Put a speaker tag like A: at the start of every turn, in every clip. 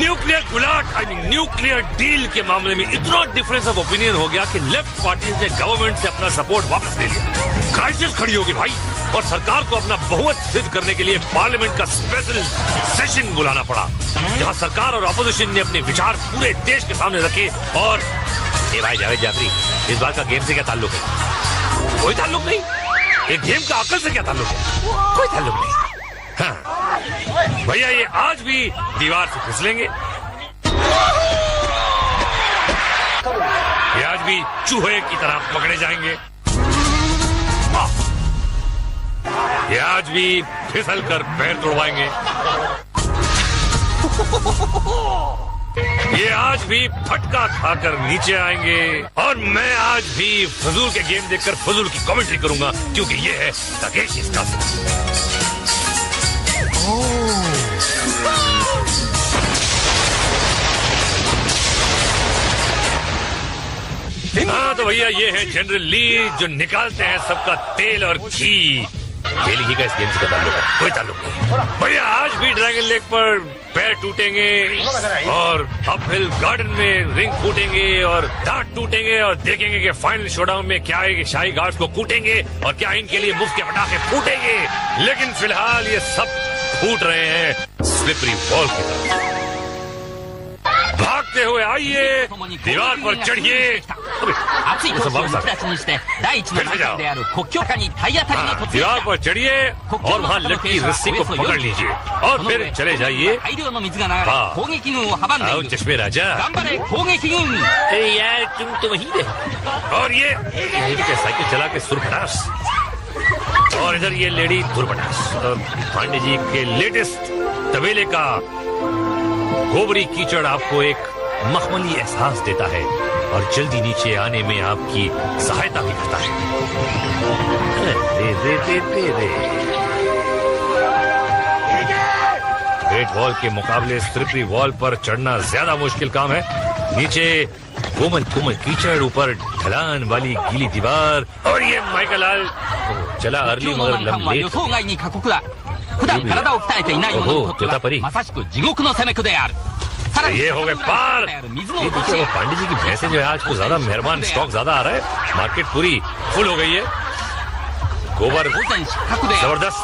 A: Nuclear गुलाट nuclear deal के मामले में इतना डिफरेंस ऑफ ओपिनियन हो गया कि लेफ्ट पार्टी ने गवर्नमेंट से अपना सपोर्ट वापस ले लिया। क्राइसिस खड़ी होगी भाई, और सरकार को अपना बहुमत सिद्ध करने के लिए पार्लियामेंट का स्पेशल सेशन बुलाना पड़ा, जहां सरकार और अपोजिशन ने अपने विचार पूरे देश के सामने रखे। और ए भाई जावेद जाफरी, इस बार का गेम से क्या ताल्लुक है? कोई ताल्लुक नहीं। एक गेम का अकल से क्या ताल्लुक है? कोई ताल्लुक नहीं। हाँ भैया, ये आज भी दीवार से फिसलेंगे, ये आज भी चूहे की तरह पकड़े जाएंगे, ये आज भी फिसल कर पैर तोड़वाएंगे, ये आज भी फटका खाकर नीचे आएंगे, और मैं आज भी फजूल के गेम देखकर फजूल की कमेंट्री करूंगा, क्योंकि ये है तकेश इसका। हाँ तो भैया, ये है जनरल ली, जो निकालते हैं सबका तेल और घी। तेल घी का इस गेम से ताल्लुक है? कोई ताल्लुक नहीं भैया। आज भी ड्रैगन लेग पर पैर टूटेंगे, और अपहिल गार्डन में रिंग फूटेंगे, और दांत टूटेंगे, और देखेंगे कि फाइनल शोडाउन में क्या है कि शाही गार्ड्स को कूटेंगे, और क्या इनके लिए मुफ्त के पटाखे फूटेंगे। लेकिन फिलहाल ये सब फूट रहे हैं स्लिपरी वॉल की तरफ। भागते हुए आइए, दीवार पर चढ़िए, दीवार पर चढ़िए, और वहाँ लटकी रस्सी को पकड़ लीजिए, और फिर चले जाइए। चश्मे राजा, यार तुम तो वहीं रहे। और ये साइकिल चला के सुरपटास, और इधर ये लेडी दुर्पटास। पांडे जी के लेटेस्ट तबेले का गोबरी कीचड़ आपको एक मखमली एहसास देता है, और जल्दी नीचे आने में आपकी सहायता भी करता है। ग्रेट वॉल के मुकाबले स्लिपरी वॉल पर चढ़ना ज्यादा मुश्किल काम है। नीचे कोमल कोमल कीचड़, ऊपर ढलान वाली गीली दीवार, और ये माइकल लाल चला अर्ली मगर लम्बे। ये हो गए पार। ये देखिए, वो पांडे जी की भैंसे जो है आज को ज्यादा मेहरबान, स्टॉक ज्यादा आ रहा है, मार्केट पूरी फुल हो गई है। गोबर जबरदस्त,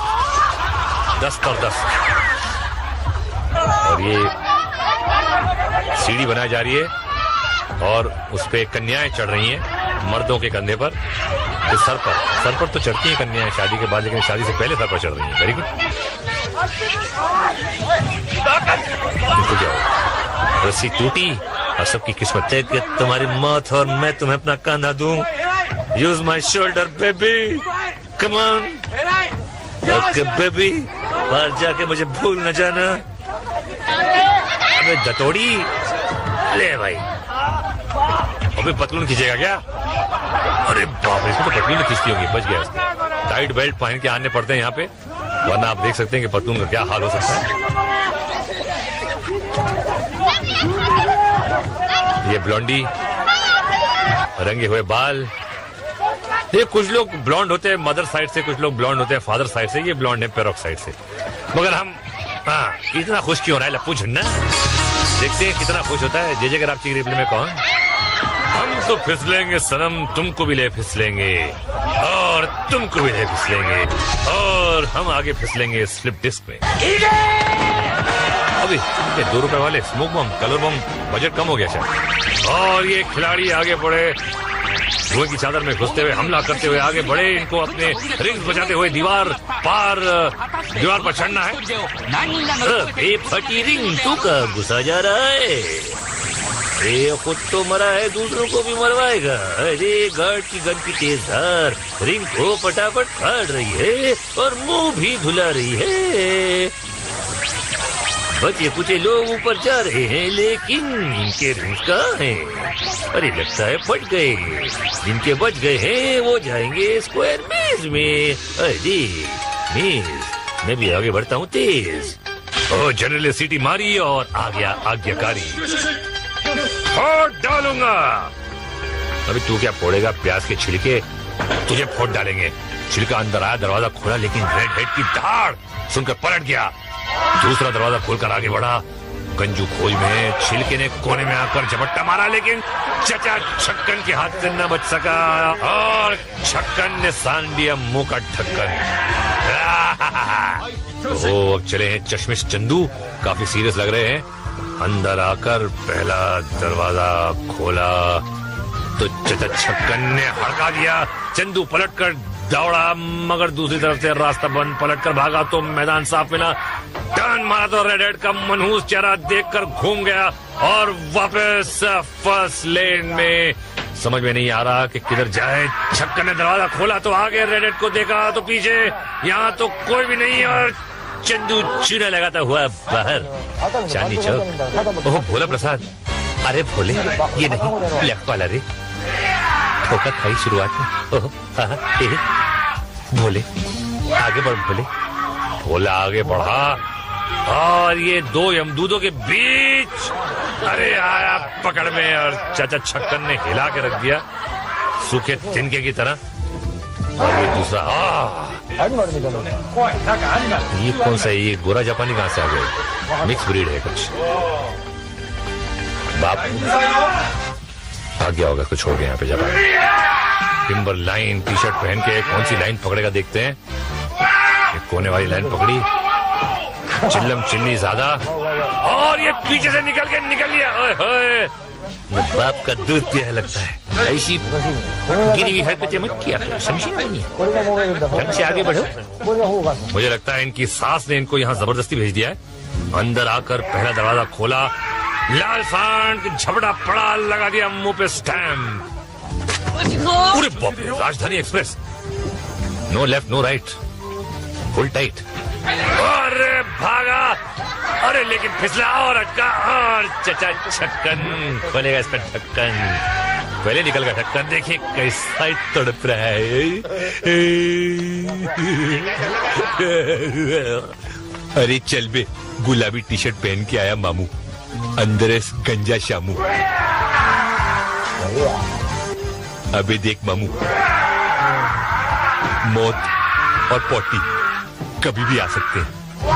A: 10 पर 10। और ये सीढ़ी बनाई जा रही है, और उस पे कन्याएं चढ़ रही हैं मर्दों के कंधे पर। तो सर पर तो चढ़ती हैं कन्याएं शादी के बाद, लेकिन शादी से पहले सर पर चढ़ रही हैं। Very good. रस्सी टूटी, और सबकी किस्मत है कि तुम्हारी मौत और मैं तुम्हें अपना कंधा दूं। Use my shoulder baby, come on okay baby, बाहर जाके मुझे भूल न जाना। अबे दतोड़ी, ले भाई, अबे पतलून खींचेगा क्या? अरे बाप रे, इसको तो पतलून खींचती होगी। बच गया इसको। टाइट बेल्ट पहन के आने पड़ते हैं यहाँ पे, वरना आप देख सकते हैं कि पतलून का क्या हाल हो सकता है। ये ब्लॉन्डी, रंगे हुए बाल। ये कुछ लोग ब्लॉन्ड होते हैं मदर साइड से, कुछ लोग ब्लॉन्ड होते हैं फादर साइड से। ये ब्लॉन्ड है पेरोक साइड से। मगर हम इतना खुश क्यों हो रहा है लप्पू झुन्ना? देखते हैं कितना खुश होता है। जे अगर आपकी रिप्ले में कौन? हम तो फिसलेंगे सनम, तुमको भी ले फिसलेंगे, और तुमको भी ले फिसलेंगे, और हम आगे फिसलेंगे स्लिप डिस्क में। अभी 2 रुपए वाले स्मोक बम, कलर बम, बजट कम हो गया शायद। और ये खिलाड़ी आगे बढ़े, धुएं की चादर में घुसते हुए, हमला करते हुए आगे बढ़े। इनको अपने रिंग्स बजाते हुए दीवार पर चढ़ना है। फटी रिंग तू का गुस्सा जा रहा है, ये खुद तो मरा है, दूसरों को भी मरवाएगा। अरे गार्ड की गन की तेज धार रिंग को फटाफट फाड़ रही है, और मुंह भी धुला रही है। बचे कुछ लोग ऊपर जा रहे हैं, लेकिन इनके रिंग्स कहाँ हैं? अरे लगता है फट गए। जिनके बच गए हैं वो जाएंगे स्क्वायर मेज में। अरे मेज, मैं भी आगे बढ़ता हूँ तेज। ओ जनरल सीटी मारी, और आ गया आज्ञाकारी। फोड़ डालूंगा। अभी तू क्या फोड़ेगा? प्याज के छिलके तुझे फोड़ डालेंगे। छिलका अंदर आया, दरवाजा खोला, लेकिन रेड हेड की धाड़ सुनकर पलट गया। दूसरा दरवाजा खोलकर आगे बढ़ा, गंजू खोज में छिलके ने कोने में आकर झपट्टा मारा, लेकिन चचा छक्कन के हाथ से न बच सका और छक्कन ने सान दिया मुंह का ढक्कन। तो अब चले हैं चश्मिश चंदू, काफी सीरियस लग रहे हैं। अंदर आकर पहला दरवाजा खोला तो चचा छक्कन ने हड़का दिया। चंदू पलटकर दौड़ा, मगर दूसरी तरफ से रास्ता बंद। पलटकर भागा तो मैदान साफ मिला। टर्न मारा तो रेड हेड का मनहूस चेहरा देखकर घूम गया और वापस फर्स्ट लेन में। समझ में नहीं आ रहा कि किधर जाए। छक्कन ने दरवाजा खोला तो आगे, रेड हेड को देखा तो पीछे, यहाँ तो कोई भी नहीं और चंदू चूना लगाता हुआ बाहर। चांदनी चौक। ओह भोला प्रसाद, अरे भोले ये नहीं, लेफ्ट वाला रे। ठोकर खाई शुरुआत में। ओह भोले आगे बढ़ भोले। भोला आगे बढ़ा और ये दो यमदूतों के बीच अरे आया पकड़ में और चाचा छक्कन ने हिला के रख दिया सूखे तिनके की तरह। और ये दूसरा ये कौन सा है? ये गोरा जापानी कहां से आ गया? मिक्स ब्रीड है कुछ। बाप आ गया होगा, कुछ हो गया यहाँ पे जापानी। टिम्बर लाइन टी शर्ट पहन के कौन सी लाइन पकड़ेगा देखते हैं। एक कोने वाली लाइन पकड़ी, चिल्लम चिल्ली ज्यादा और ये पीछे से निकल लिया। ओए होए, बाप का दूध पिया लगता है। ऐसी गिरी हुई हरकतें मत किया करो, समझी नहीं? ढंग से आगे बढ़ो। मुझे लगता है इनकी सास ने इनको यहाँ जबरदस्ती भेज दिया है। अंदर आकर पहला दरवाजा खोला, लाल सांड झपड़ा पड़ा, लगा दिया मुंह पे स्टैम्प। पूरे बाप रे, Rajdhani express. No left no right, full tight. अरे भागा, अरे लेकिन फिसला और अटका और चचा छक्कन खोलेगा इसका ढक्कन। पहले निकल गया ढक्कन, देखिए कैसा तड़प रहा है। अरे चल बे, गुलाबी टी शर्ट पहन के आया मामू, अंदर है गंजा शामू। अबे देख मामू, मौत और पोटी कभी भी आ सकते हैं,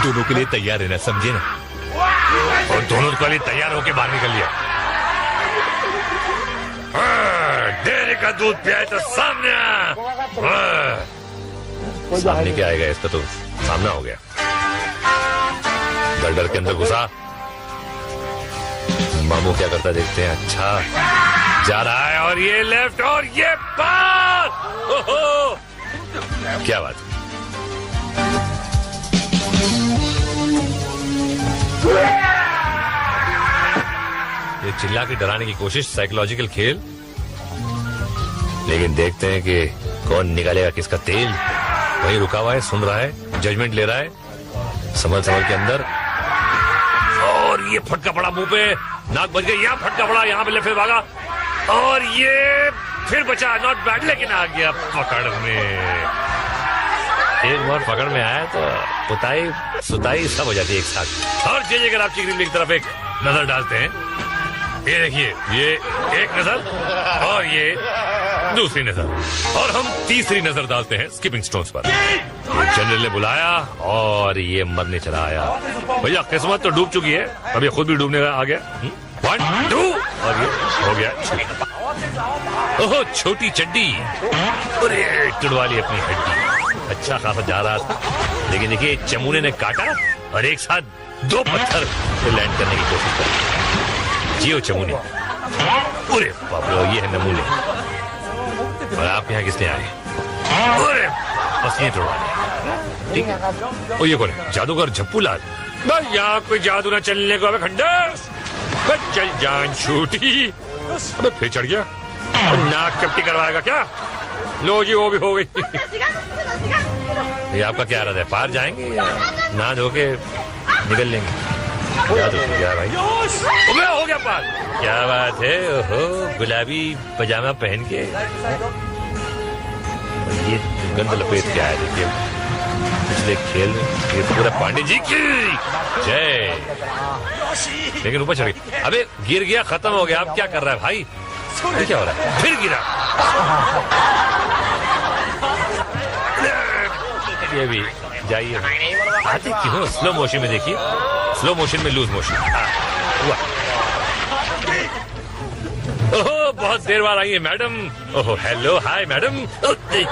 A: दोनों के लिए तैयार रहना, समझे ना? और दोनों के लिए तैयार होके बाहर निकल लिया। डेयरी का दूध पियाए तो सामने सामने क्या आएगा, इसका तो सामना हो गया। डर के अंदर घुसा। मामू क्या करता देखते हैं। अच्छा जा रहा है और ये लेफ्ट और ये पार। ओहो क्या बात है। ये चिल्ला के डराने की कोशिश, साइकोलॉजिकल खेल। लेकिन देखते हैं कि कौन निकालेगा किसका तेल। वही रुका हुआ है, सुन रहा है, जजमेंट ले रहा है, संभल के अंदर। और ये फटका पड़ा मुंह पे, नाक बच गई। यहाँ फटका पड़ा, यहाँ पे लेफ्ट भागा और ये फिर बचा, नॉट बैड, लेकिन आ गया पकड़ में। एक बार पकड़ में आया तो पुताई सुताई सब हो जाती है एक साथ। और जैसे अगर आप चिकरी की तरफ एक नजर डालते हैं, ये देखिए, ये एक नजर और ये दूसरी नजर, और हम तीसरी नजर डालते हैं स्किपिंग स्टोन्स पर। जनरल ने बुलाया और ये मरने चला आया। भैया किस्मत तो डूब चुकी है, अब ये खुद भी डूबने आ गया। 1 2 और ये हो गया। ओहो छोटी चड्डी, अरे टुड़वा ली अपनी हड्डी। अच्छा खासा जा रहा था, लेकिन देखिए चमूने ने काटा और एक साथ 2 पत्थर लैंड करने की कोशिश की। जियो चमूने। अरे बाप रे, ये है नमूने। और आप यहाँ किसने आए? अरे पसीने तोड़वाने, ठीक है। और ये कौन है? जादूगर झप्पू लाल। भाई यहाँ कोई जादू ना चलने को। खंडर चल जान छूटी। अबे फिर चढ़ गया, नाक चपटी करवाएगा क्या? लो जी वो भी हो गई। ये आपका क्या इरादा है? पार जाएंगे या ना धो के निकल लेंगे? जादू हो गया भाई, हो गया पार। क्या बात है, ओहो गुलाबी पजामा पहन के ये गंद लपेट के आया। देखिए पिछले खेल में ये तो पूरा पांडे जी की जय, लेकिन ऊपर चढ़ गया। अबे गिर गया, खत्म हो गया। अब क्या कर रहा है भाई? ये क्या हो रहा है? फिर गिरा। ये भी जाइए, आते क्यों? स्लो मोशन में देखिए, स्लो मोशन में लूज मोशन। ओहो, बहुत देर बाद आई है मैडम। ओहो, हेलो, हाय मैडम। तेरी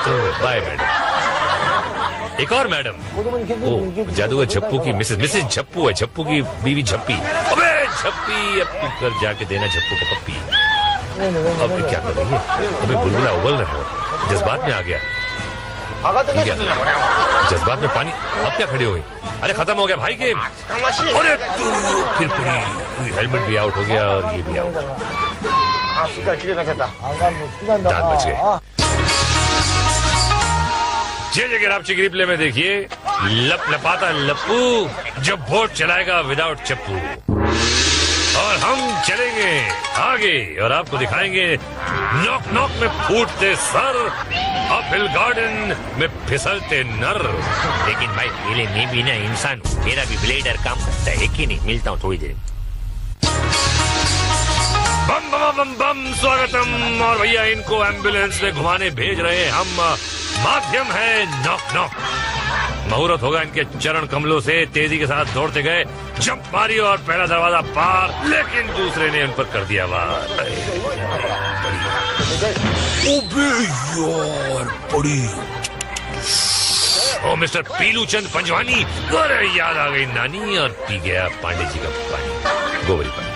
A: तो बाय मैडम। एक और मैडम। ओ, जादू है झप्पू की मिसेस झप्पू है, झप्पू की बीवी झप्पी। अबे झप्पी, अब तू कर जाके देना झप्पू को पप्पी। अब क्या कर रही है? अबे बुलबुला उबल रहे हो, जज्बात में आ गया। जज्बात में पानी। अब क्या खड़ी हो गई? अरे खत्म हो गया भाई गेम। अरे फिर पूरी हेलमेट भी आउट हो गया और ये भी आउट। दांत बच गए। जगह आपची रिप्ले में देखिए, लप लपाता लप्पू जब वोट चलाएगा विदाउट चप्पू। और हम चलेंगे आगे और आपको दिखाएंगे नॉक नॉक में फूटते सर, अपहिल गार्डन में फिसलते नर।
B: लेकिन भाई मेले में भी ना इंसान, मेरा भी ब्लेडर काम करता है कि नहीं? मिलता हूँ थोड़ी देर।
A: बम बम बम बम स्वागतम। और भैया इनको एम्बुलेंस में घुमाने भेज रहे हैं हम। माध्यम है नॉक नॉक। मुहूर्त होगा इनके चरण कमलों से। तेजी के साथ दौड़ते गए, जंप मारी और पहला दरवाजा पार, लेकिन दूसरे ने उन पर कर दिया वार। बड़ी ओ मिस्टर पीलू चंद पंजवानी। अरे याद आ गई नानी और पी गया पांडे जी का पानी, गोबरी पानी।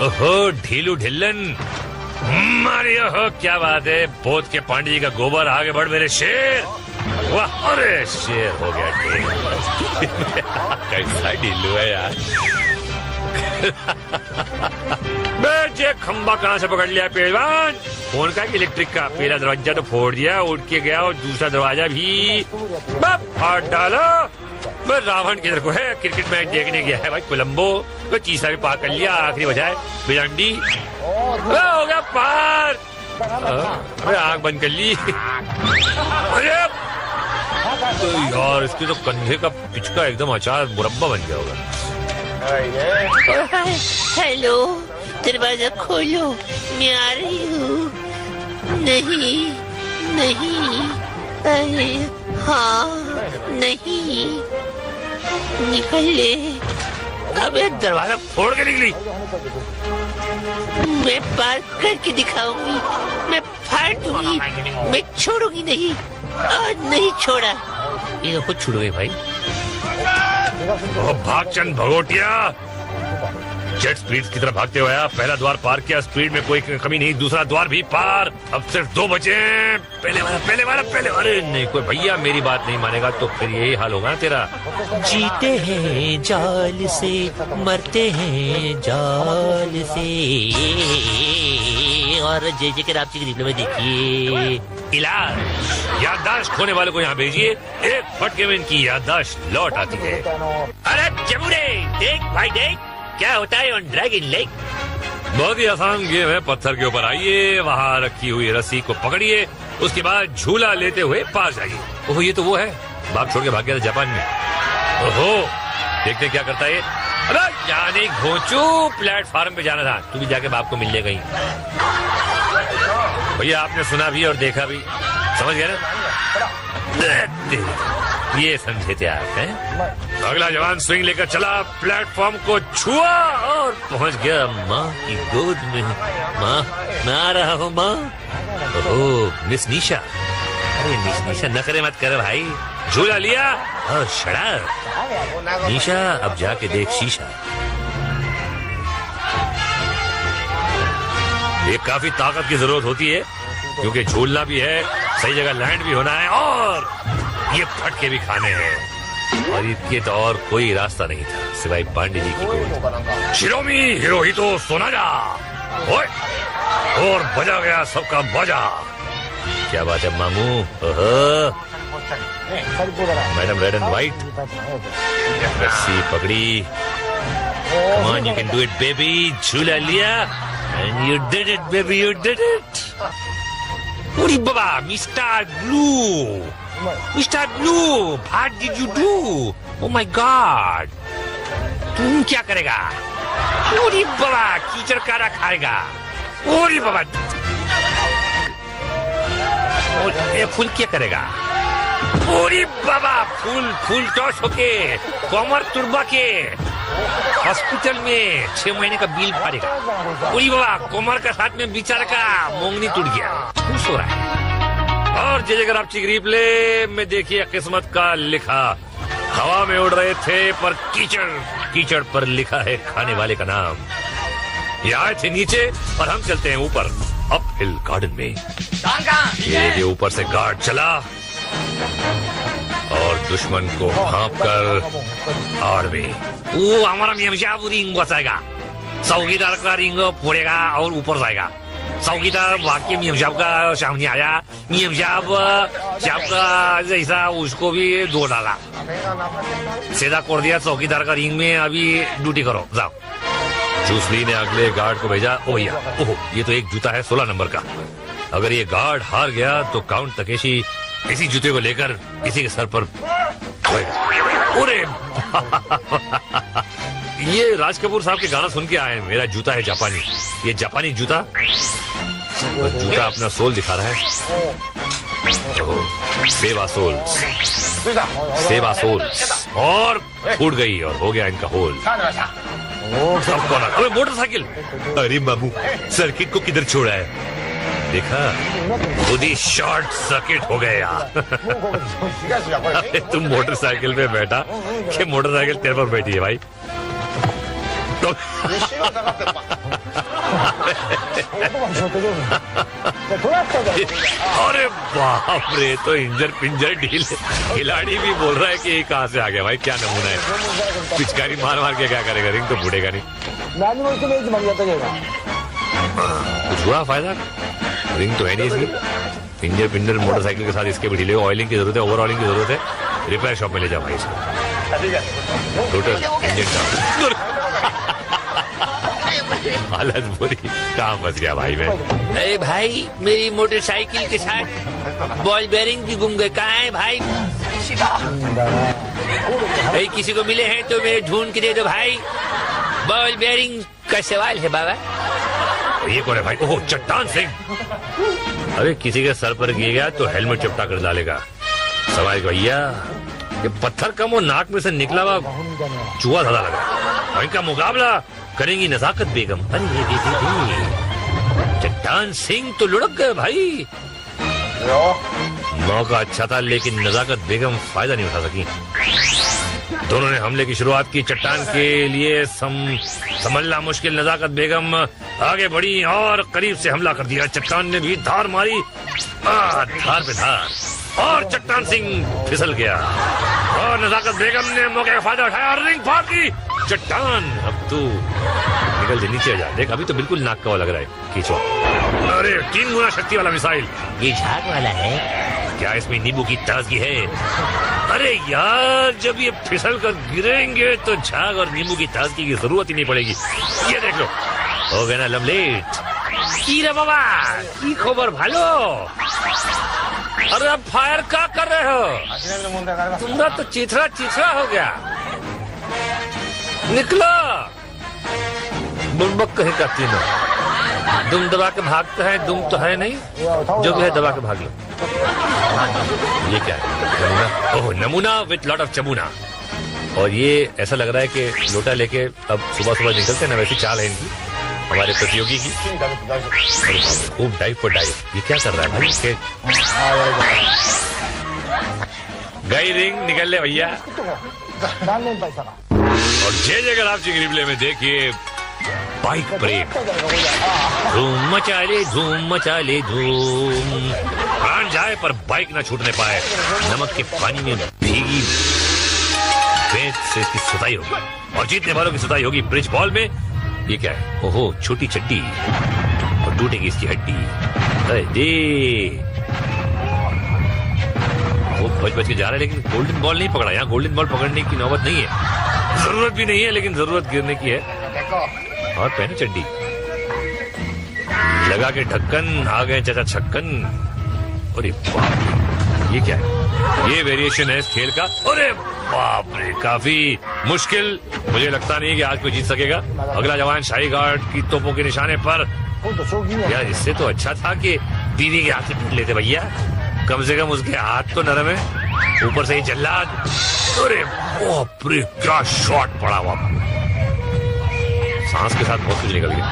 A: ओहो ढीलू ढिल्लन मारी। ओहो क्या बात है, पोत के पांडे जी का गोबर। आगे बढ़ मेरे शेर। वाह, अरे शेर हो गया कैसा ढीलू है यार। बेटे खंबा कहाँ से पकड़ लिया पहलवान? फोन का इलेक्ट्रिक का। पहला दरवाजा तो फोड़ दिया, उठ के गया, और दूसरा दरवाजा भी फाड़ डाला। मैं रावण किधर को है? क्रिकेट मैच देखने गया है भाई कोलंबो। तो तीसरा भी पार कर लिया, आखिरी बजाय बिजंडी हो गया पार। अरे आँख बंद कर ली। अरे तो यार इसके तो कंधे का पिचका एकदम अचार मुरब्बा बन गया होगा।
C: हेलो, दरवाजा खोलो, मैं आ रही हूँ। नहीं नहीं, अरे हाँ नहीं, निकल ले।
A: अबे दरवाजा फोड़ के निकली।
C: मैं पार करके दिखाऊंगी, मैं फाड़ दूंगी, मैं छोड़ूंगी नहीं। नहीं छोड़ा।
B: ये तो खुद छूट गई भाई।
A: भागचंद भगोटिया जेट स्पीड की तरफ भागते हुए पहला द्वार पार किया। स्पीड में कोई कमी नहीं, दूसरा द्वार भी पार। अब सिर्फ 2 बचे। पहले वाला। अरे नहीं, कोई भैया मेरी बात नहीं मानेगा तो फिर यही हाल होगा ना तेरा।
B: जीते हैं जाल से, मरते हैं जाल से। और जय के रात की रिप्ले में देखिए,
A: इलाज याददाश्त खोने वालों को यहाँ भेजिए, एक फटके में इनकी याददाश्त लौट आती है।
B: अरे जमुरे देख भाई देख, क्या होता है ऑन ड्रैगन लेक।
A: बहुत ही आसान गेम है। पत्थर के ऊपर आइए, वहाँ रखी हुई रस्सी को पकड़िए, उसके बाद झूला लेते हुए पास जाइए। ओहो ये तो वो है, बाप छोड़ के भाग गया था जापान में। ओहो देखते क्या करता है। अरे जाने घोंचू, प्लेटफार्म पे जाना था, तू भी जाके बाप को मिल ले गई। भैया आपने सुना भी और देखा भी, समझ गया ना? ये समझे थे आप हैं? अगला जवान स्विंग लेकर चला, प्लेटफॉर्म को छुआ और पहुंच गया माँ की गोद में। माँ मैं आ रहा हूँ माँ। ओह मिस निशा। अरे मिस निशा नखरे मत कर भाई, झूला लिया और शराब। निशा अब जाके देख शीशा। ये काफी ताकत की जरूरत होती है, क्योंकि झूलना भी है, सही जगह लैंड भी होना है, और ये फटके भी खाने हैं। और इसके तो और कोई रास्ता नहीं था सिवाय पांडे जी की गोद। शिरोमी हिरोहितो सोनाजा। ओए और बजा गया सबका बजा। क्या बात है मामू। मैडम रेड एंड व्हाइट, रस्सी पकड़ी। Come on, you can do it, baby. झूला लिया and you did it, baby, you did it. अरे बाबा, mister Blue, mister Blue, what did you do? Oh my God, तुम क्या करेगा? अरे बाबा, कीचड़ कारा खाएगा। अरे बाबा, ये फूल क्या करेगा? अरे बाबा, फूल टॉस होके कमर तुरबा के
B: हॉस्पिटल में 6 महीने का बिल भरेगा। पूरी बाबा कोमर का साथ में बेचारे का मोंगनी टूट गया, खुश हो रहा है।
A: और जय आप चिगरी प्ले में देखिए किस्मत का लिखा। हवा में उड़ रहे थे पर कीचड़ पर लिखा है खाने वाले का नाम। ये आए थे नीचे और हम चलते हैं ऊपर अप हिल गार्डन में। ये ऊपर से गार्ड चला और दुश्मन को भांप कर आड़ में
B: वो हमारा मियाँ रिंग बचाएगा, चौकीदार का रिंग फोड़ेगा और ऊपर जाएगा। चौकीदार वाक्य मियाँ का सामने आया, मियाँ का जैसा उसको भी दो डाला, सीधा कोड़ दिया चौकीदार का रिंग में। अभी ड्यूटी करो, जाओ।
A: जूसली ने अगले गार्ड को भेजा। ओ भैया, ओहो, ये तो एक जूता है 16 नंबर का। अगर ये गार्ड हार गया तो काउंट तकेशी इसी जूते को लेकर इसी के सर पर अरे ये राज कपूर साहब के गाना सुन के आए। मेरा जूता है जापानी, ये जापानी जूता। जूता अपना सोल दिखा रहा है। सेवा सोल और फूट गई और हो गया इनका होल। अबे मोटरसाइकिल, अरे बाबू सर्किट को किधर छोड़ा है? देखा, खुद ही शॉर्ट सर्किट हो गया। अरे तुम मोटरसाइकिल पे बैठा कि मोटरसाइकिल तेरे पर बैठी है भाई? तो अरे बाप रे, तो इंजर पिंजर ढील। खिलाड़ी भी बोल रहा है कि ये कहाँ से आ गया भाई, क्या नमूना है। पिचकारी मार मार के क्या करेगा, रिंग तो फूटेगा नहीं। कुछ हुआ फायदा? रिंग तो है नहीं इसकी। इंजर पिंजर मोटरसाइकिल के साथ इसके भी ढीले। ऑयलिंग की जरूरत है, ओवर ऑयलिंग की जरूरत है। रिपेयर शॉप में ले जाओ भाई इसको। टोटल इंजन का हालत बुरी, कहाँ फंस गया भाई मैं।
B: अरे भाई, मेरी मोटरसाइकिल के साथ बॉल बेरिंग भी गुम गए। कहाँ है भाई? भाई किसी को मिले हैं तो मेरे ढूंढ के दे दो भाई। बॉल बेरिंग का सवाल है बाबा।
A: ये कौन है भाई? ओह, चट्टान सिंह। अरे किसी के सर पर गिर गया तो हेलमेट चिपटा कर डालेगा। सवाल भैया, ये पत्थर कम और नाक में से निकला हुआ चूहा ज्यादा लगा। और इनका मुकाबला करेंगी नजाकत बेगम। अरे चट्टान सिंह तो लुढ़क गए भाई। मौका अच्छा था लेकिन नजाकत बेगम फायदा नहीं उठा सकी। दोनों ने हमले की शुरुआत की। चट्टान के लिए समझना मुश्किल। नजाकत बेगम आगे बढ़ी और करीब से हमला कर दिया। चट्टान ने भी धार मारी, धार पे धार, और चट्टान सिंह फिसल गया। और नजाकत बेगम ने मौके का फायदा उठाया और रिंग फाड़ दी। चट्टान, अब तू निकल दे, नीचे जा। देख, अभी तो बिल्कुल नाक का लग रहा है। खींचो। अरे 3 गुना शक्ति वाला मिसाइल।
B: ये झाग वाला है
A: क्या? इसमें नींबू की ताजगी है। अरे यार, जब ये फिसल कर गिरेंगे तो झाग और नींबू की ताजगी की जरूरत ही नहीं पड़ेगी। ये देख लो, हो गया ना लमलेट।
B: रे बाबा, की खबर भालो?
A: अरे अब फायर क्या कर रहे हो?
B: तुम्हारा तो चिथरा हो गया।
A: निकलो। बुड़बक कहीं का तीनों। दुम दबा के भागते हैं, दुम तो है नहीं, जो भी है दबा के भाग लो। ये क्या है? नमूना। ओह, नमूना विथ लॉट ऑफ चमूना। और ये ऐसा लग रहा है कि लोटा लेके अब सुबह सुबह निकलते हैं ना, वैसी चाल है इनकी, हमारे प्रतियोगी की। खूब डाइव पर डाइव। ये क्या कर रहा है भाई? गई रिंग, निकल ले भैया। और जय आप चिगरीबले में देखिए बाइक ब्रेक। धूम मचा ले धूम। प्राण जाए पर बाइक ना छूटने पाए। नमक के पानी में भीगी पेट से इसकी सुताई होगी और जीतने वालों की सुताई होगी ब्रिज बॉल में। ये क्या है? ओहो, छोटी चड्डी और टूटेगी इसकी हड्डी। अरे दे, वो बच के जा रहा है लेकिन गोल्डन बॉल नहीं पकड़ा। यहाँ गोल्डन बॉल पकड़ने की नौबत नहीं है, जरूरत भी नहीं है, लेकिन जरूरत गिरने की है। और पहने चड्डी, लगा के ढक्कन, आ गए चाचा छक्कन। अरे बाप रे, ये क्या है? ये वेरिएशन है इस खेल का। अरे बाप रे, काफी मुश्किल। मुझे लगता नहीं कि आज कोई जीत सकेगा। अगला जवान शाही गार्ड की तोपों के निशाने पर। यार, इससे तो अच्छा था कि दीदी के हाथ से पीट लेते भैया, कम से कम उसके हाथ तो नरम है, ऊपर से ही जल्लाद। अरे बाप रे, क्या शॉट पड़ा हुआ। सांस के साथ बहुत कुछ निकल गया।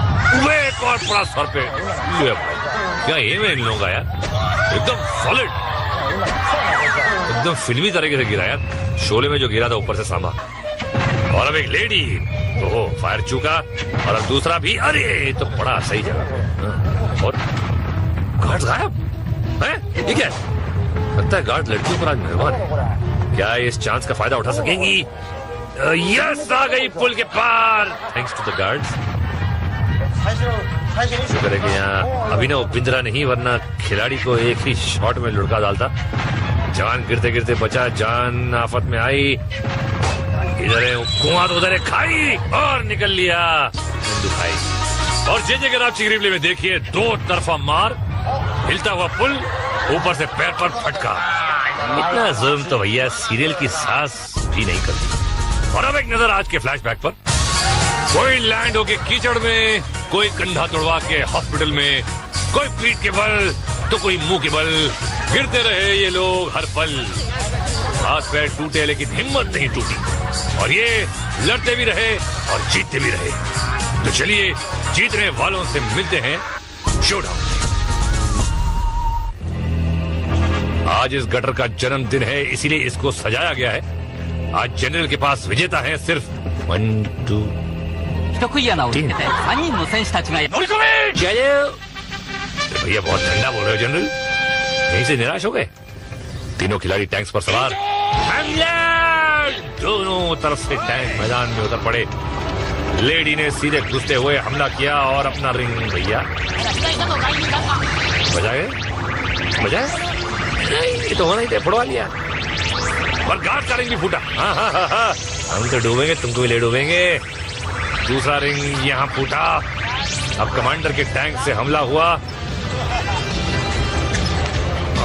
A: वे एक और पड़ा सर पे। ये भाई क्या एम है इन लोगों का यार, एकदम सॉलिड, एकदम फिल्मी तरीके से गिरा यार। शोले में जो गिरा था ऊपर से सांभा। और अब एक लेडी, ओहो फायर चूका, और अब दूसरा भी। अरे तो बड़ा सही जगह। और गार्ड गायब है, ये क्या है? लगता है गार्ड लड़कियों पर आज मेहरबान है। क्या इस चांस का फायदा उठा सकेंगी? यस, आ गई पुल के पार, थैंक्स टू द गार्ड्स। शुक्र है कि यहाँ अभिनव बिंद्रा नहीं, वरना खिलाड़ी को एक ही शॉट में लुढ़का डालता। जान गिरते गिरते बचा, जान आफत में आई। इधर है कुआं तो उधर है खाई, और निकल लिया खाई। और जे के रापची रिप्ले में देखिए, दो तरफा मार, हिलता हुआ पुल, ऊपर से पैर पर फटका। इतना जुल्म तो भैया सीरियल की सास भी नहीं करती। और अब एक नजर आज के फ्लैशबैक पर। कोई लैंड होके कीचड़ में, कोई कंधा तोड़वा के हॉस्पिटल में, कोई पीठ के बल तो कोई मुंह के बल। गिरते रहे ये लोग हर पल, हाथ पैर टूटे लेकिन हिम्मत नहीं टूटी। और ये लड़ते भी रहे और जीतते भी रहे। तो चलिए जीतने वालों से मिलते हैं शोडाउन। आज इस गटर का जन्मदिन है, इसीलिए इसको सजाया गया है। आज जनरल के पास विजेता है सिर्फ 1, 2, 3। भैया बहुत ठंडा बोल रहे हो जनरल, यहीं से निराश हो गए? तीनों खिलाड़ी टैंक्स पर सवार, दोनों तरफ से टैंक मैदान में उतर पड़े। लेडी ने सीधे घुसते हुए हमला किया और अपना रिंग भैया बजाए ये तो होना ही था, फुड़वा लिया। और गार्ड का रिंग भी फूटा। हाँ, हम तो डूबेंगे, तुमको भी ले डूबेंगे। दूसरा रिंग यहाँ फूटा। अब कमांडर के टैंक से हमला हुआ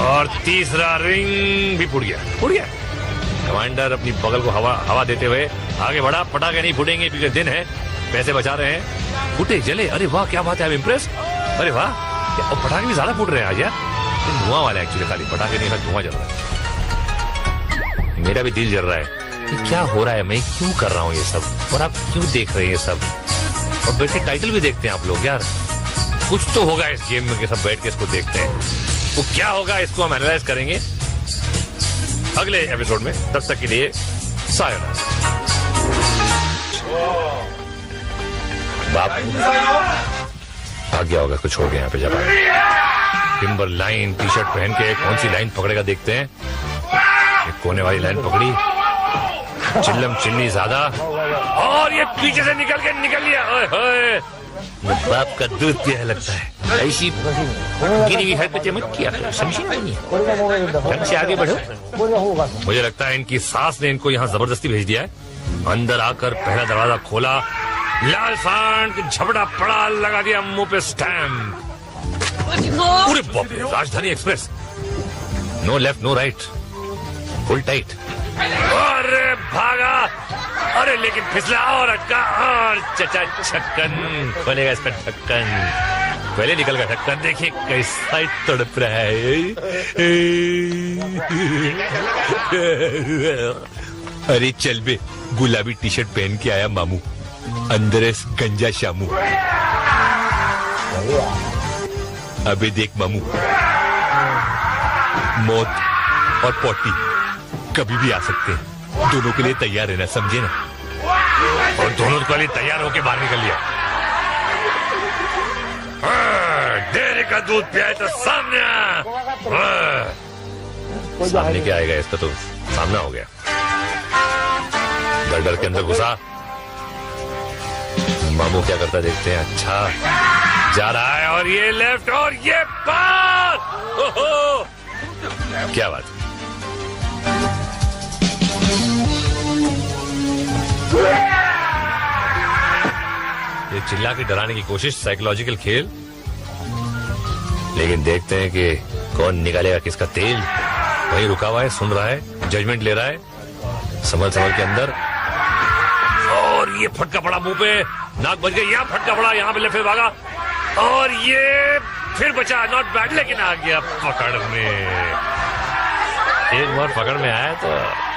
A: और तीसरा रिंग भी फूट गया। कमांडर अपनी बगल को हवा देते हुए आगे बढ़ा। पटाखे नहीं फूटेंगे क्योंकि दिन है, पैसे बचा रहे हैं। फूटे जले, अरे वाह क्या बात है, आई एम इम्प्रेस। अरे वाह, और पटाखे भी ज्यादा फूट रहे हैं आज यार। धुआं वाला एक्चुअली, खाली पटाखे नहीं, धुआं जल रहा है। मेरा भी दिल जल रहा है कि क्या हो रहा है, मैं क्यों कर रहा हूँ ये सब, और आप क्यों देख रहे हैं ये सब। और बैठ के टाइटल भी देखते हैं आप लोग यार। कुछ तो होगा इस गेम में कि सब बैठ के इसको देखते हैं। वो क्या होगा इसको हम एनालाइज करेंगे अगले एपिसोड में। तब तक के लिए सायोनारा। बाप भाग गया होगा, कुछ हो गया यहाँ पे। जब टिम्बर लाइन टी शर्ट पहन के कौन सी लाइन पकड़ेगा देखते हैं। एक कोने वाली लाइन पकड़ी, चिल्लम चिल्ली ज्यादा, और ये पीछे से निकल लिया। ओए होए, बाप का दूध पिया लगता है। ऐसी गिरी हुई हरकतें मत किया करो, समझे नहीं? ढंग से आगे बढ़ो। मुझे लगता है इनकी सास ने इनको यहाँ जबरदस्ती भेज दिया है। अंदर आकर पहला दरवाजा खोला, लाल सांड झपड़ा पड़ा, लगा दिया मुंह पे स्टैम्प। पूरे बाप रे, Rajdhani express, no left no right, full tight. अरे भागा, अरे लेकिन फिसला और अटका, और चचा छक्कन खोलेगा इसका ढक्कन। पहले निकल गया ढक्कन, देखिए कैसा ही तड़प रहा है। अरे चल बे, गुलाबी टी शर्ट पहन के आया मामू, अंदर गंजा शामू। अबे देख मामू, मौत और पोटी कभी भी आ सकते हैं, दोनों के लिए तैयार रहना, समझे ना? और दोनों के लिए तैयार होके बाहर निकल लिया। डेयरी का दूध पियाए तो सामने सामने क्या आएगा, इसका तो सामना हो गया। डर के अंदर घुसा। मामू क्या करता देखते हैं। अच्छा जा रहा है, और ये लेफ्ट और ये पार। ओहो क्या बात। ये चिल्ला के डराने की कोशिश, साइकोलॉजिकल खेल। लेकिन देखते हैं कि कौन निकालेगा किसका तेल। वही रुका हुआ है, सुन रहा है, जजमेंट ले रहा है, संभल के अंदर। और ये फटका पड़ा मुंह पे, नाक बच गई। यहाँ फटका पड़ा, यहाँ पे लेफ्ट भागा, और ये फिर बचा, नॉट बैड, लेकिन आ गया पकड़ में। एक बार पकड़ में आया तो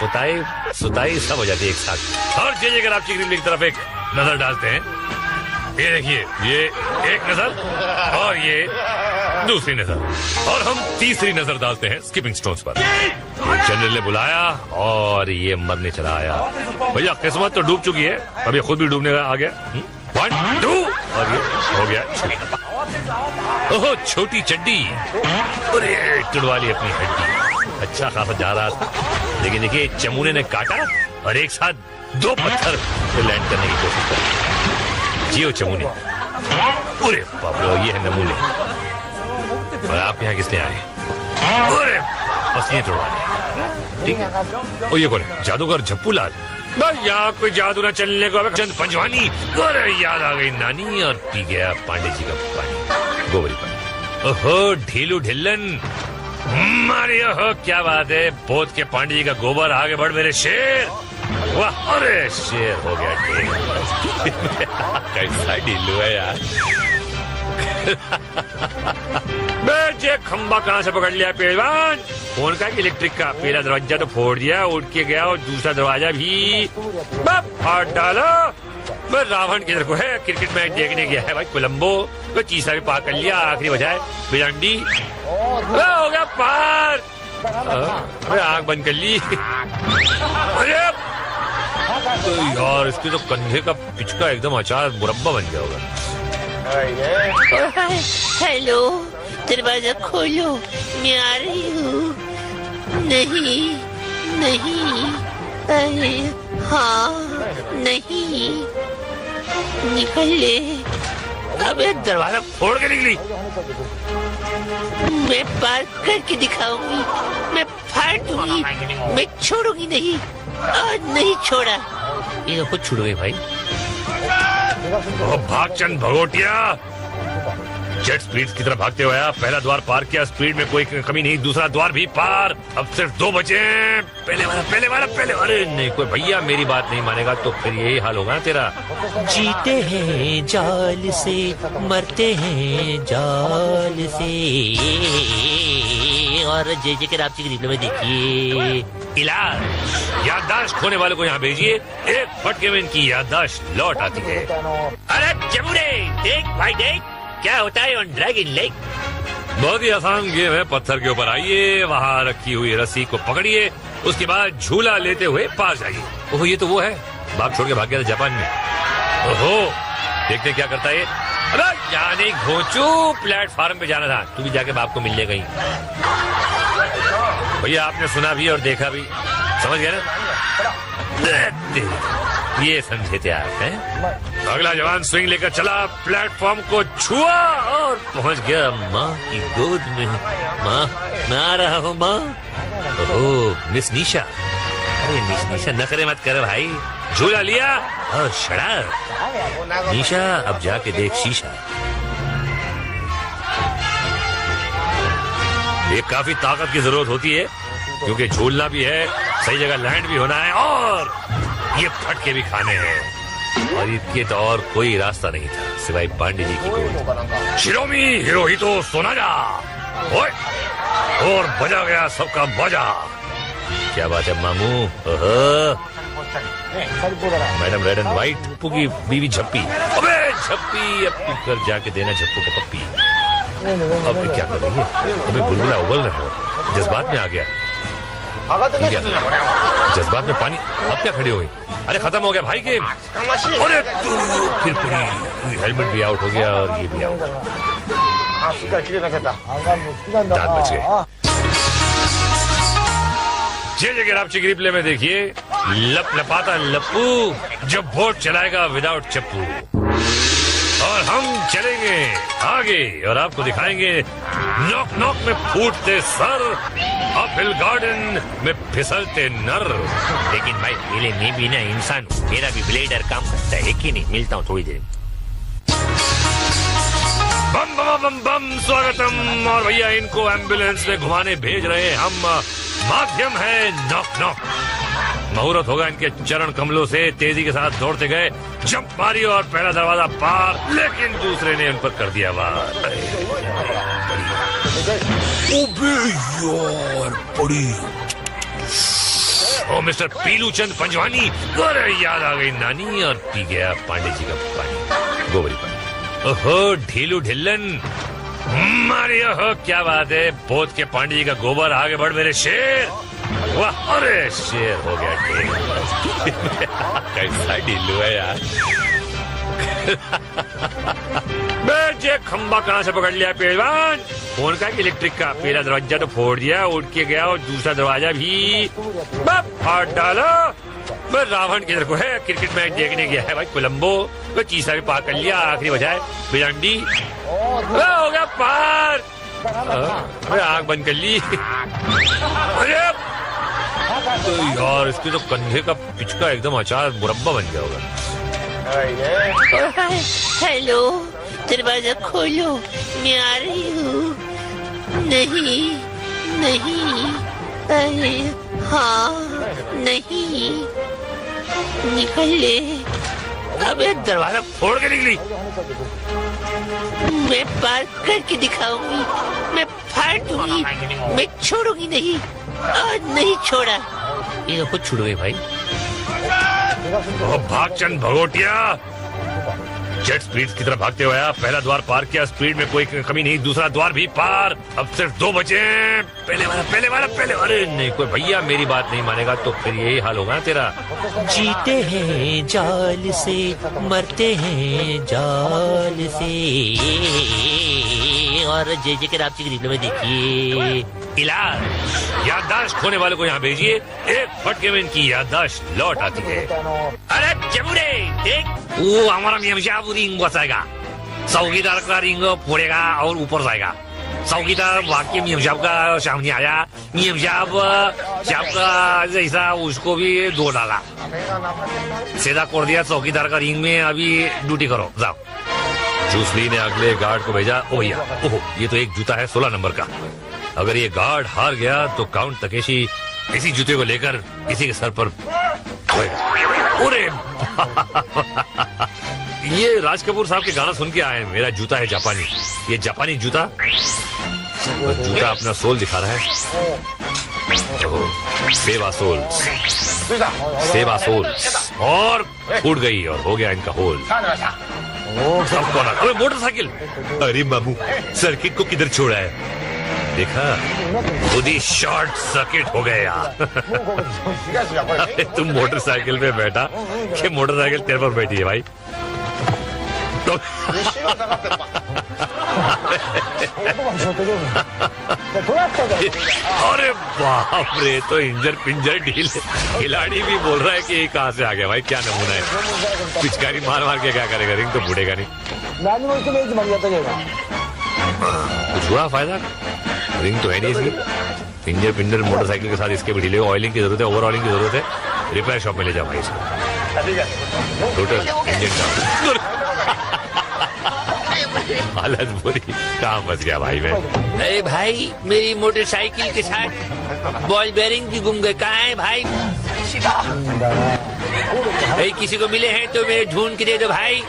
A: पुताई सुताई सब हो जाती है एक साथ। और जे के रापची ग्रीन लीग की तरफ एक नजर डालते हैं। ये देखिए, ये एक नजर और ये दूसरी नजर, और हम तीसरी नजर डालते हैं स्किपिंग स्टोन्स पर। जनरल ने बुलाया और ये मरने चला आया। भैया किस्मत तो डूब चुकी है, अब ये खुद भी डूबने आ गया। 1 2 और ये हो गया। ओहो, छोटी चड्डी, अरे टुडवाली अपनी हड्डी। अच्छा खासा जा रहा था, लेकिन देखिए चमूने ने काटा और एक साथ 2 पत्थर लैंड करने की कोशिश की। जियो चमूने। अरे बाप रे, ये है नमूने। और आप यहाँ किसने आए? अरे पसीने तोड़वाने, ठीक है। और ये कौन है? जादूगर झप्पू लाल। यहाँ कोई जादू ना चलने को, चंद पंजवानी। अरे याद आ गई नानी, और पी गया पांडे जी का पानी, गोबरी पानी। ओहो, ढीलू ढिल्लन मारी। ओहो, क्या बात है, पोत के पांडे जी का गोबर। आगे बढ़ मेरे शेर। वाह, अरे शेर हो गया ढेर। कैसा ढीलू है यार। बेचे खंबा कहाँ से पकड़ लिया पहलवान? फोन का इलेक्ट्रिक का। पहला दरवाजा तो फोड़ दिया, उठ के गया, और दूसरा दरवाजा भी फाड़ डाला। मैं रावण किधर को है? क्रिकेट मैच देखने गया है भाई कोलंबो। मैं तीसरा भी पार कर लिया, आखिरी बजाय भिवंडी हो गया पार। मैं आँख बंद कर ली। अरे तो यार, इसके तो कंधे का पिचका एकदम अचार मुरब्बा बन गया होगा।
C: हेलो, दरवाजा खोलो, मैं आ रही हूँ। नहीं नहीं, अरे हाँ नहीं, निकल ले।
B: अबे दरवाजा फोड़ के निकली।
C: मैं पार करके दिखाऊंगी, मैं फाड़ दूंगी, मैं छोड़ूंगी नहीं। आज नहीं छोड़ा।
B: ये तो खुद छूट गई भाई। भागचंद भगोटिया, जेट स्पीड की तरफ भागते हुए पहला द्वार पार किया। स्पीड में कोई कमी नहीं, दूसरा द्वार भी पार। अब सिर्फ 2 बचे। पहले वाला, पहले वाला, पहले। अरे नहीं, कोई भैया मेरी बात नहीं मानेगा तो फिर यही हाल होगा ना तेरा।
C: जीते हैं जाल से, मरते हैं जाल से। और जय के रात की रिप्ले में देखिए।
B: इलाज, याददाश्त खोने वाले को यहाँ भेजिए, एक फटके में इनकी याददाश्त लौट आती है।
C: अरे जमुने, देख भाई देख, क्या होता है ऑन ड्रैगन लेक।
A: बहुत ही आसान गेम है। पत्थर के ऊपर आइए, वहाँ रखी हुई रस्सी को पकड़िए, उसके बाद झूला लेते हुए पास जाइए। ओहो, ये तो वो है, बाप छोड़ के भाग गया था जापान में। ओहो, देखते क्या करता है। अरे यहाँ नहीं घोंचू, प्लेटफार्म पे जाना था। तू भी जाके बाप को मिल ले गई। भैया आपने सुना भी और देखा भी, समझ गया ना? ये समझे थे आप हैं? अगला जवान स्विंग लेकर चला, प्लेटफॉर्म को छुआ और पहुंच गया माँ की गोद में। माँ, मैं आ रहा हूँ माँ। ओह, मिस निशा। अरे मिस निशा, नखरे मत कर भाई। झूला लिया और शराब। निशा, अब जाके देख शीशा। ये काफी ताकत की जरूरत होती है, क्योंकि झूलना भी है, सही जगह लैंड भी होना है, और ये फटके भी खाने हैं। और इसके तो और कोई रास्ता नहीं था सिवाय पांडे जी की गोद। शिरोमी हिरोहितो सोनाजा, ओए, और बजा गया सबका बाजा। क्या बात है मामू। मैडम रेड एंड व्हाइट, झप्पू की बीवी झप्पी। अबे झप्पी, अब तू कर जाके देना झप्पू को पप्पी। अब क्या कर रही है? अबे बुलबुला उबल रहा है, जज्बात में आ गया। जज्बात में पानी। अब क्या खड़ी हो गई? अरे खत्म हो गया भाई गेम। अरे फिर पूरी हेलमेट भी आउट हो गया और ये भी आउट। दांत बच गए। जगह आपची रिप्ले में देखिए, लप लपाता लप्पू जब बोट चलाएगा विदाउट चप्पू। और हम चलेंगे आगे और आपको दिखाएंगे नॉक नॉक में फूटते सर, अपहिल गार्डन में फिसलते नर।
B: लेकिन भाई पहले मैं भी ना इंसान हूँ, मेरा भी ब्लेडर काम करता है कि नहीं? मिलता हूँ थोड़ी देर।
A: बम बम बम बम, स्वागतम। और भैया इनको एम्बुलेंस में घुमाने भेज रहे हैं हम। माध्यम है नॉक नॉक। मुहूर्त होगा इनके चरण कमलों से। तेजी के साथ दौड़ते गए, जंप मारी और पहला दरवाजा पार, लेकिन दूसरे ने उन पर कर दिया वार। बड़ी ओ मिस्टर पीलू चंद पंजवानी। अरे याद आ गई नानी, और पी गया पांडे जी का पानी। गोबरी पर। ओहो ढीलू ढिल्लन मारी, ओहो क्या बात है, पोत के पांडे जी का गोबर, आगे बढ़ मेरे शेर। वाह, अरे शेर हो गया ठीक। कैसा ढीलू है यार। बेटे खंबा कहाँ से पकड़ लिया पहलवान, फोन का इलेक्ट्रिक का। पहला दरवाजा तो फोड़ दिया, उठ के गया, और दूसरा दरवाजा भी फाड़ डाला। मैं रावण किधर को है, क्रिकेट मैच देखने गया है भाई कोलंबो। मैं तीसरा भी पार कर लिया, आखिरी बजाय भिलंडी हो गया पार। मैं आँख बंद कर ली। अरे तो यार इसके तो कंधे का पिचका एकदम अचार मुरब्बा बन गया होगा।
C: हेलो, दरवाजा खोलो, मैं आ रही हूँ। नहीं नहीं, अरे हाँ नहीं, निकल ले।
A: अबे दरवाजा फोड़ के निकली।
C: मैं पार करके दिखाऊंगी, मैं फाड़ दूंगी, मैं छोड़ूंगी नहीं, और नहीं छोड़ा।
A: ये तो खुद छुड़ गई भाई। भागचंद भगोटिया, जेट स्पीड की तरफ भागते हुए पहला द्वार पार किया, स्पीड में कोई कमी नहीं, दूसरा द्वार भी पार। अब सिर्फ 2 बचे, पहले वाला पहले। अरे नहीं, कोई भैया मेरी बात नहीं मानेगा तो फिर यही हाल होगा तेरा।
C: जीते हैं जाल से, मरते हैं जाल से। और जय जय के रात की में देखिए
A: इलाज, याददाश्त खोने वालों को यहाँ भेजिए, एक फटके में इनकी याददाश्त लौट आती है। अरे जबूरे देख, वो हमारा मियाँ रिंग बसाएगा, चौकीदार का रिंग फोड़ेगा और ऊपर जाएगा। चौकीदार वाक्य मियाँ का सामने आया, मियाँ का जैसा उसको भी दो डाला, सीधा कर दिया चौकीदार का रिंग में। अभी ड्यूटी करो, जाओ। जूसली ने अगले गार्ड को भेजा। ओ भैया, ओहो ये तो एक जूता है 16 नंबर का, अगर ये गार्ड हार गया तो काउंट तकेशी इसी जूते को लेकर इसी के सर पर। अरे ये राज कपूर साहब के गाना सुन के आए, मेरा जूता है जापानी। ये जापानी जूता अपना सोल दिखा रहा है। सेवा सोल और फूट गई और हो गया इनका होल। अरे मोटरसाइकिल, अरे मामू सर्किट को किधर छोड़ा है, देखा खुद ही शॉर्ट सर्किट हो गया। अरे तुम मोटरसाइकिल पे बैठा कि मोटरसाइकिल तेरे पर बैठी है भाई। तो अरे बाप रे, तो इंजर पिंजर ढील। खिलाड़ी भी बोल रहा है कि ये कहाँ से आ गया भाई, क्या नमूना है। पिचकारी मार मार के क्या करेगा, रिंग तो फूटेगा नहीं। कुछ हुआ फायदा, रिंग तो है नहीं इसकी। इंजर पिंजर मोटरसाइकिल के साथ इसके भी ढीले, ऑयलिंग की जरूरत है, ओवर ऑयलिंग की जरूरत है। रिपेयर शॉप में ले जाओ भाई इसको, टोटल इंजन हालत बुरी। कहाँ फंस गया भाई मैं।
C: अरे भाई, मेरी मोटरसाइकिल के साथ बॉल बेरिंग भी गुम गए, कहाँ है भाई? भाई किसी को मिले हैं तो मेरे ढूंढ के दे दो भाई,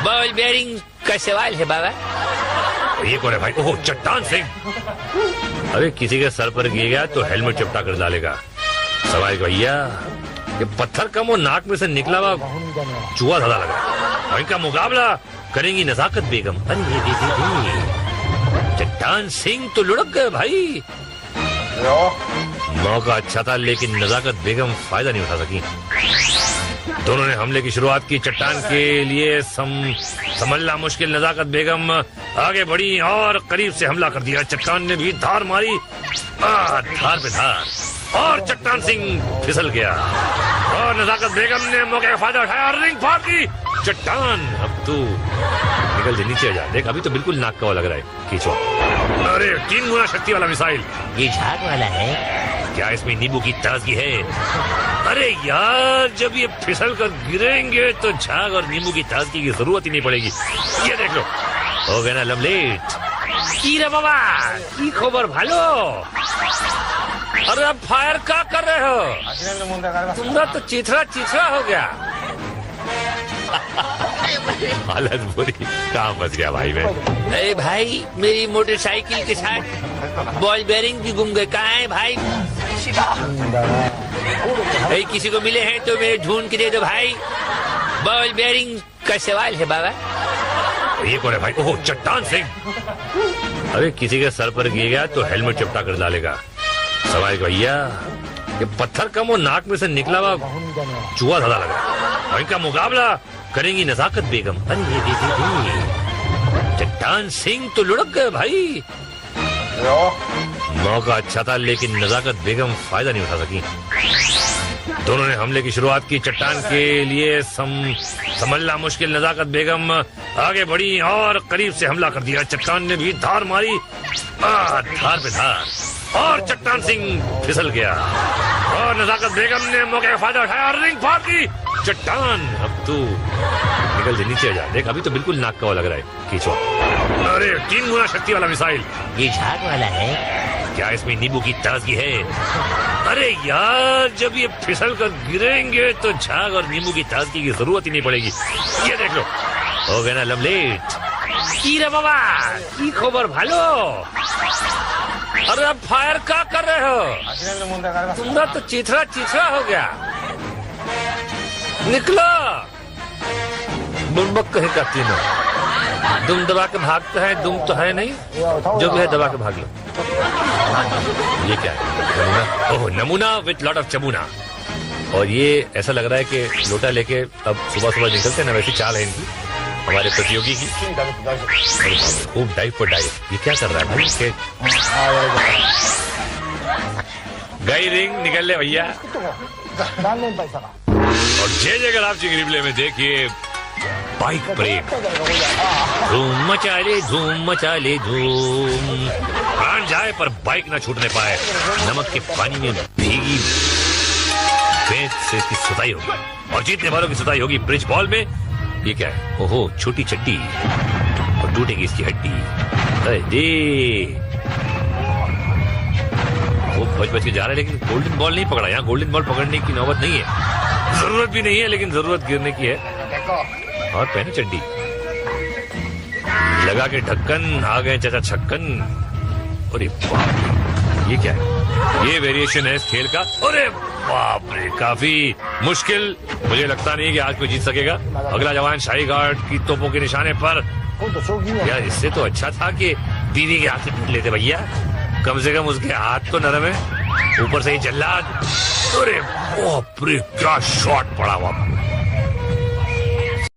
C: बॉल बेरिंग का सवाल है बाबा।
A: ये कौन है भाई? ओह चट्टान सिंह। अरे किसी के सर पर गिर गया तो हेलमेट चिपटा कर डालेगा। सवाल भैया, ये पत्थर कम और नाक में से निकला हुआ चूहा ज्यादा लगा। और इनका मुकाबला करेंगी नजाकत बेगम। अरे चट्टान सिंह तो लुढ़क गए भाई। मौका अच्छा था लेकिन नजाकत बेगम फायदा नहीं उठा सकी। दोनों ने हमले की शुरुआत की। चट्टान के लिए संभलना मुश्किल, नजाकत बेगम आगे बढ़ी और करीब से हमला कर दिया। चट्टान ने भी धार मारी, धार पे धार, और चट्टान सिंह फिसल गया और नजाकत बेगम ने मौके का फायदा उठाया और रिंग फाड़ दी। चट्टान अब तू निकल जा, नीचे जा, देख अभी तो बिल्कुल नाक का लग रहा है, खींचो। अरे 3 गुना शक्ति वाला मिसाइल।
C: ये झाग वाला है
A: क्या? इसमें नींबू की ताजगी है। अरे यार, जब ये फिसल कर गिरेंगे तो झाग और नींबू की ताजगी की जरूरत ही नहीं पड़ेगी। ये देख लो, हो गया ना लमलेट। कीरा बाबा की खबर भालो। अरे अब फायर क्या कर रहे हो? तुम्हारा तो चिथरा चिथरा हो गया। हालत बुरी, कहाँ फंस गया भाई मैं।
C: अरे भाई, मेरी मोटरसाइकिल के साथ बॉल बेरिंग भी गुम गए, कहाँ है भाई? भाई किसी को मिले हैं तो मेरे ढूंढ के दे दो भाई, बॉल बेरिंग का सवाल है बाबा।
A: ये कौन है भाई? ओह, चट्टान सिंह। अरे किसी के सर पर गिर गया तो हेलमेट चिपटा कर डालेगा। सवाल भैया, ये पत्थर कम और नाक में से निकला हुआ चूहा ज्यादा लग रहा है। और इनका मुकाबला करेंगी नजाकत बेगम। अरे चट्टान सिंह तो लुढ़क गए भाई। मौका अच्छा था लेकिन नजाकत बेगम फायदा नहीं उठा सकी। दोनों ने हमले की शुरुआत की। चट्टान के लिए समझना मुश्किल नजाकत बेगम आगे बढ़ी और करीब से हमला कर दिया। चट्टान ने भी धार मारी, धार पे धार, और चट्टान सिंह फिसल गया और नजाकत बेगम ने मौके का फायदा उठाया और रिंग फाड़ दी। चट्टान अब तू निकल दे, नीचे जा। देख अभी तो बिल्कुल नाक का लग रहा है खींचो। अरे 3 गुना शक्ति वाला मिसाइल।
C: ये झाग वाला है
A: क्या? इसमें नींबू की ताजगी है। अरे यार, जब ये फिसल कर गिरेंगे तो झाग और नींबू की ताजगी की जरूरत ही नहीं पड़ेगी। ये देख लो, हो गया ना लमलेट।
C: की रे बाबा, की खबर भालो?
A: अरे अब फायर क्या कर रहे हो?
C: तुम्हारा तो चिथरा चिथरा हो गया।
A: निकलो बुड़बक कहीं का तीनों। दुम दबा के भागते हैं, दुम तो है नहीं, जो भी है दबा के भाग लो। ये क्या है? नमूना? ओह, नमूना विथ लॉट ऑफ चमूना। और ये ऐसा लग रहा है कि लोटा लेके अब सुबह सुबह निकलते हैं ना, वैसी चाल है इनकी, हमारे प्रतियोगी की। खूब डाइव पर डाइव। ये क्या कर रहा है भाई? गई रिंग, निकल ले भैया। और जय जय आप जी रिप्ले में देखिए बाइक प्रेम। धूम मचा ले धूम। प्राण जाए पर बाइक ना छूटने पाए। नमक के पानी में भीगी पेट से इसकी सुताई होगी और जीतने वालों की सुताई होगी ब्रिज बॉल में। ये क्या है? ओहो, छोटी चड्डी और टूटेगी इसकी हड्डी। वो बच के जा रहा है लेकिन गोल्डन बॉल नहीं पकड़ा। यहाँ गोल्डन बॉल पकड़ने की नौबत नहीं है, जरूरत भी नहीं है, लेकिन जरूरत गिरने की है। और पहने चड्डी, लगा के ढक्कन, आ गए चाचा छक्कन। अरे बाप, ये क्या है? ये वेरिएशन है इस खेल का। अरे बाप रे, काफी मुश्किल। मुझे लगता नहीं कि आज कोई जीत सकेगा। अगला जवान शाही घाट की तोपों के निशाने पर। यार इससे तो अच्छा था कि बीवी के हाथ से पीट लेते भैया, कम से कम उसके हाथ तो नरम है, ऊपर से ही जल्लाद। अरे बाप रे, क्या शॉट पड़ा वहां।